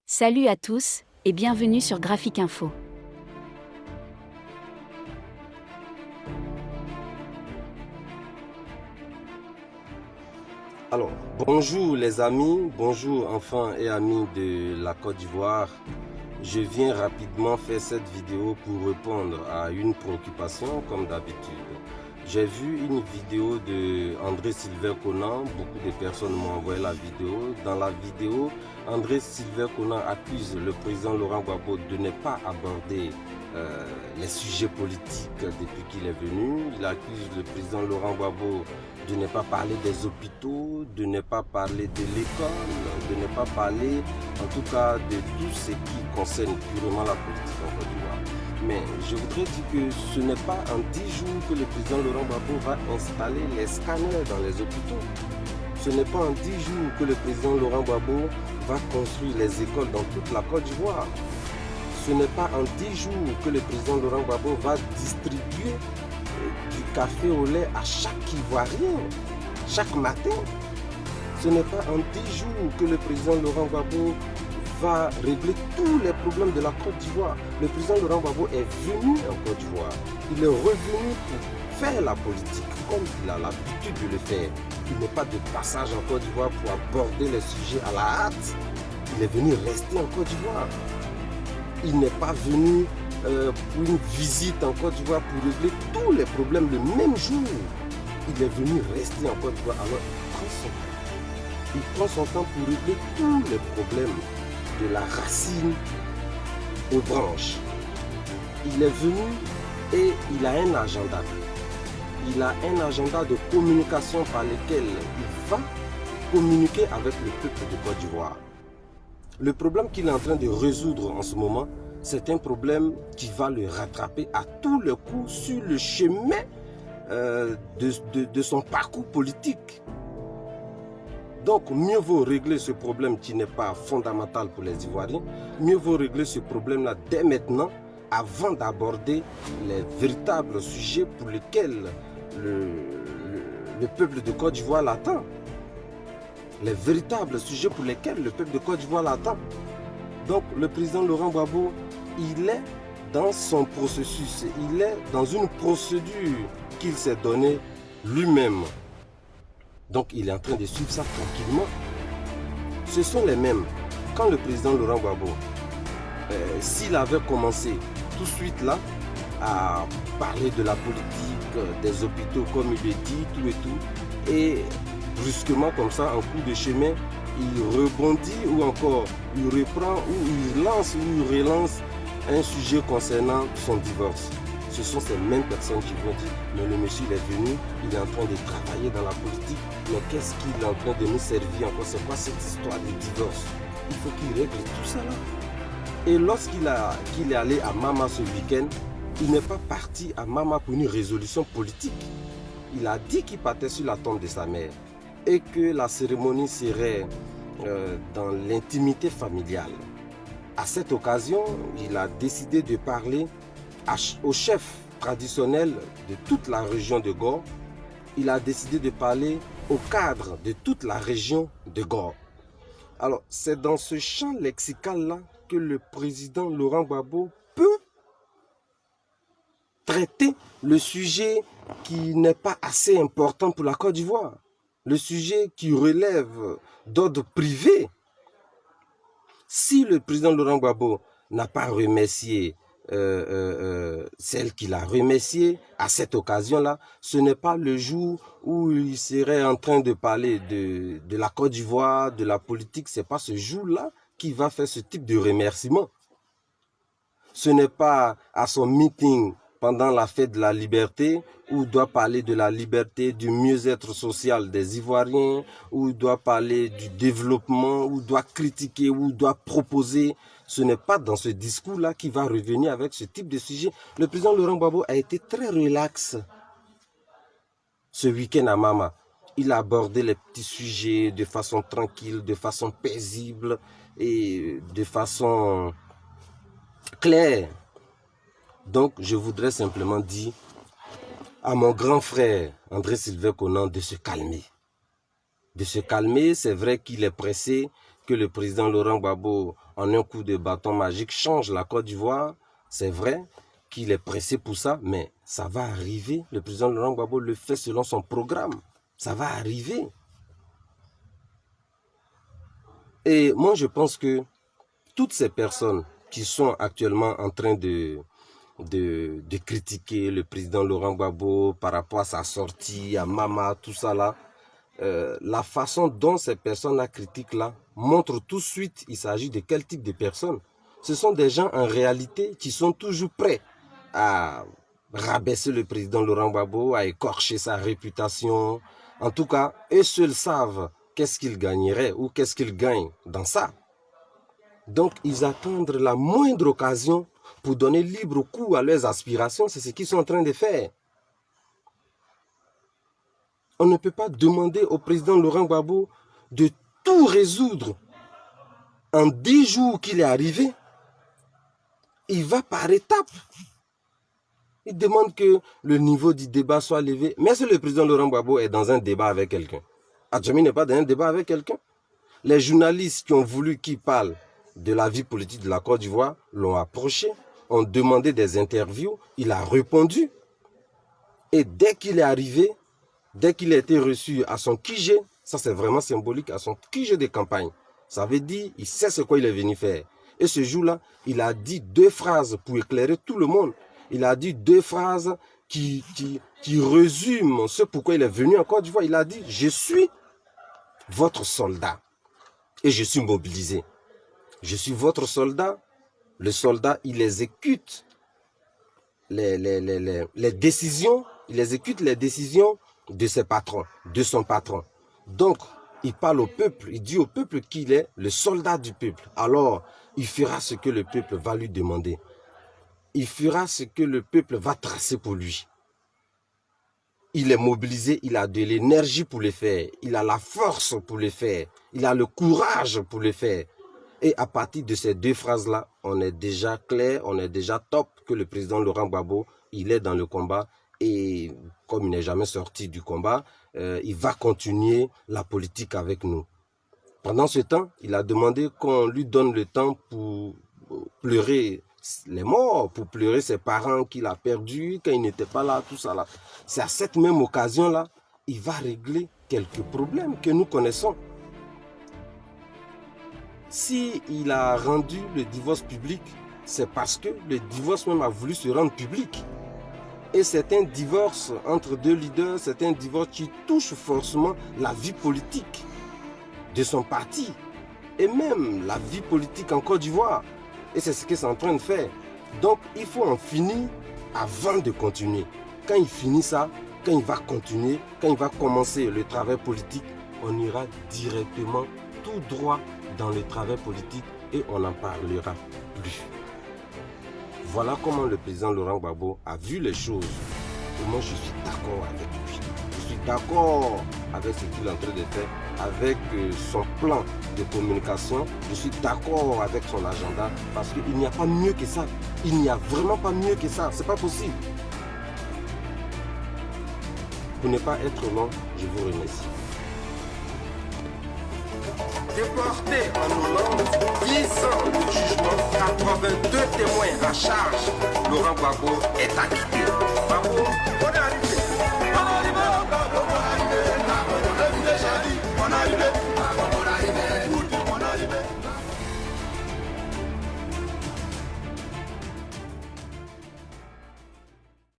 Salut à tous, et bienvenue sur Graphique Info. Alors, bonjour les amis, bonjour enfants et amis de la Côte d'Ivoire. Je viens rapidement faire cette vidéo pour répondre à une préoccupation comme d'habitude. J'ai vu une vidéo de André Sylvain Conan, beaucoup de personnes m'ont envoyé la vidéo. Dans la vidéo, André Sylvain Conan accuse le président Laurent Gbagbo de ne pas aborder les sujets politiques depuis qu'il est venu. Il accuse le président Laurent Gbagbo de ne pas parler des hôpitaux, de ne pas parler de l'école, de ne pas parler en tout cas de tout ce qui concerne purement la politique en Côte d'Ivoire. Mais je voudrais dire que ce n'est pas en 10 jours que le président Laurent Gbagbo va installer les scanners dans les hôpitaux. Ce n'est pas en 10 jours que le président Laurent Gbagbo va construire les écoles dans toute la Côte d'Ivoire. Ce n'est pas en 10 jours que le président Laurent Gbagbo va distribuer du café au lait à chaque Ivoirien, chaque matin. Ce n'est pas en 10 jours que le président Laurent Gbagbo va régler tous les problèmes de la Côte d'Ivoire. Le président Laurent Gbagbo est venu en Côte d'Ivoire. Il est revenu pour faire la politique comme il a l'habitude de le faire. Il n'est pas de passage en Côte d'Ivoire pour aborder les sujets à la hâte. Il est venu rester en Côte d'Ivoire. Il n'est pas venu pour une visite en Côte d'Ivoire pour régler tous les problèmes le même jour. Il est venu rester en Côte d'Ivoire. Alors il prend son temps pour régler tous les problèmes de la racine aux branches. Il est venu et il a un agenda. Il a un agenda de communication par lequel il va communiquer avec le peuple de Côte d'Ivoire. Le problème qu'il est en train de résoudre en ce moment, c'est un problème qui va le rattraper à tous les coups sur le chemin de son parcours politique. Donc, mieux vaut régler ce problème qui n'est pas fondamental pour les Ivoiriens, mieux vaut régler ce problème-là dès maintenant, avant d'aborder les véritables sujets pour lesquels le peuple de Côte d'Ivoire l'attend. Les véritables sujets pour lesquels le peuple de Côte d'Ivoire l'attend. Donc, le président Laurent Gbagbo, il est dans son processus, il est dans une procédure qu'il s'est donnée lui-même. Donc, il est en train de suivre ça tranquillement. Ce sont les mêmes. Quand le président Laurent Gbagbo, s'il avait commencé tout de suite là, à parler de la politique, des hôpitaux, comme il le dit, tout et tout, et brusquement comme ça, en coup de chemin, il rebondit ou encore il reprend ou il lance ou il relance un sujet concernant son divorce. Ce sont ces mêmes personnes qui vont dire, mais le monsieur il est venu, il est en train de travailler dans la politique, mais qu'est-ce qu'il est en train de nous servir encore? C'est quoi cette histoire de divorce? Il faut qu'il règle tout ça là. Et lorsqu'il est allé à Mama ce week-end, il n'est pas parti à Mama pour une résolution politique. Il a dit qu'il partait sur la tombe de sa mère et que la cérémonie serait dans l'intimité familiale. À cette occasion, il a décidé de parler au chef traditionnel de toute la région de Gor. Il a décidé de parler au cadre de toute la région de Gor. Alors, c'est dans ce champ lexical-là que le président Laurent Gbagbo peut traiter le sujet qui n'est pas assez important pour la Côte d'Ivoire. Le sujet qui relève d'ordre privé. Si le président Laurent Gbagbo n'a pas remercié celle qu'il a remerciée à cette occasion-là, ce n'est pas le jour où il serait en train de parler de la Côte d'Ivoire, de la politique. Ce n'est pas ce jour-là qu'il va faire ce type de remerciement. Ce n'est pas à son meeting pendant la fête de la liberté, où il doit parler de la liberté, du mieux-être social des Ivoiriens, où il doit parler du développement, où il doit critiquer, où il doit proposer. Ce n'est pas dans ce discours-là qu'il va revenir avec ce type de sujet. Le président Laurent Gbagbo a été très relax ce week-end à Mama. Il a abordé les petits sujets de façon tranquille, de façon paisible et de façon claire. Donc, je voudrais simplement dire à mon grand frère André Sylvain Conan de se calmer. De se calmer, c'est vrai qu'il est pressé, que le président Laurent Gbagbo en un coup de bâton magique, change la Côte d'Ivoire. C'est vrai qu'il est pressé pour ça, mais ça va arriver. Le président Laurent Gbagbo le fait selon son programme. Ça va arriver. Et moi, je pense que toutes ces personnes qui sont actuellement en train de critiquer le président Laurent Gbagbo par rapport à sa sortie, à Mama, tout ça là, la façon dont ces personnes-là critiquent là montre tout de suite il s'agit de quel type de personnes. Ce sont des gens en réalité qui sont toujours prêts à rabaisser le président Laurent Gbagbo, à écorcher sa réputation. En tout cas, eux seuls savent qu'est-ce qu'ils gagneraient ou qu'est-ce qu'ils gagnent dans ça. Donc, ils attendent la moindre occasion pour donner libre cours à leurs aspirations. C'est ce qu'ils sont en train de faire. On ne peut pas demander au président Laurent Gbagbo de tout résoudre en 10 jours qu'il est arrivé. Il va par étapes. Il demande que le niveau du débat soit levé. Mais si le président Laurent Gbagbo est dans un débat avec quelqu'un, Adjami n'est pas dans un débat avec quelqu'un. Les journalistes qui ont voulu qu'il parle de la vie politique de la Côte d'Ivoire l'ont approché, ont demandé des interviews, il a répondu. Et dès qu'il est arrivé, dès qu'il a été reçu à son QG, ça c'est vraiment symbolique, à son QG de campagne, ça veut dire il sait ce qu'il est venu faire. Et ce jour-là, il a dit 2 phrases pour éclairer tout le monde. Il a dit 2 phrases qui résument ce pourquoi il est venu en Côte d'Ivoire. Il a dit « Je suis votre soldat et je suis mobilisé. Je suis votre soldat. Le soldat, il exécute les décisions, il exécute les décisions de ses patrons, de son patron. Donc, il parle au peuple, il dit au peuple qu'il est le soldat du peuple. Alors, il fera ce que le peuple va lui demander. Il fera ce que le peuple va tracer pour lui. Il est mobilisé, il a de l'énergie pour le faire, il a la force pour le faire, il a le courage pour le faire. Et à partir de ces 2 phrases-là, on est déjà clair, on est déjà top que le président Laurent Gbagbo, il est dans le combat. Et comme il n'est jamais sorti du combat, il va continuer la politique avec nous. Pendant ce temps, il a demandé qu'on lui donne le temps pour pleurer les morts, pour pleurer ses parents qu'il a perdus quand il n'était pas là, tout ça là. C'est à cette même occasion-là, il va régler quelques problèmes que nous connaissons. Si il a rendu le divorce public, c'est parce que le divorce même a voulu se rendre public. Et c'est un divorce entre 2 leaders, c'est un divorce qui touche forcément la vie politique de son parti et même la vie politique en Côte d'Ivoire. Et c'est ce qu'ils sont en train de faire. Donc il faut en finir avant de continuer. Quand il finit ça, quand il va continuer, quand il va commencer le travail politique, on ira directement tout droit dans le travail politique et on n'en parlera plus. Voilà comment le président Laurent Gbagbo a vu les choses. Et moi, je suis d'accord avec lui. Je suis d'accord avec ce qu'il est en train de faire, avec son plan de communication. Je suis d'accord avec son agenda parce qu'il n'y a pas mieux que ça. Il n'y a vraiment pas mieux que ça. C'est pas possible. Pour ne pas être long, je vous remercie. Déporté en Hollande, 10 ans de jugement, 82 témoins à charge. Laurent Gbagbo est acquitté. Gbagbo, on est arrivé.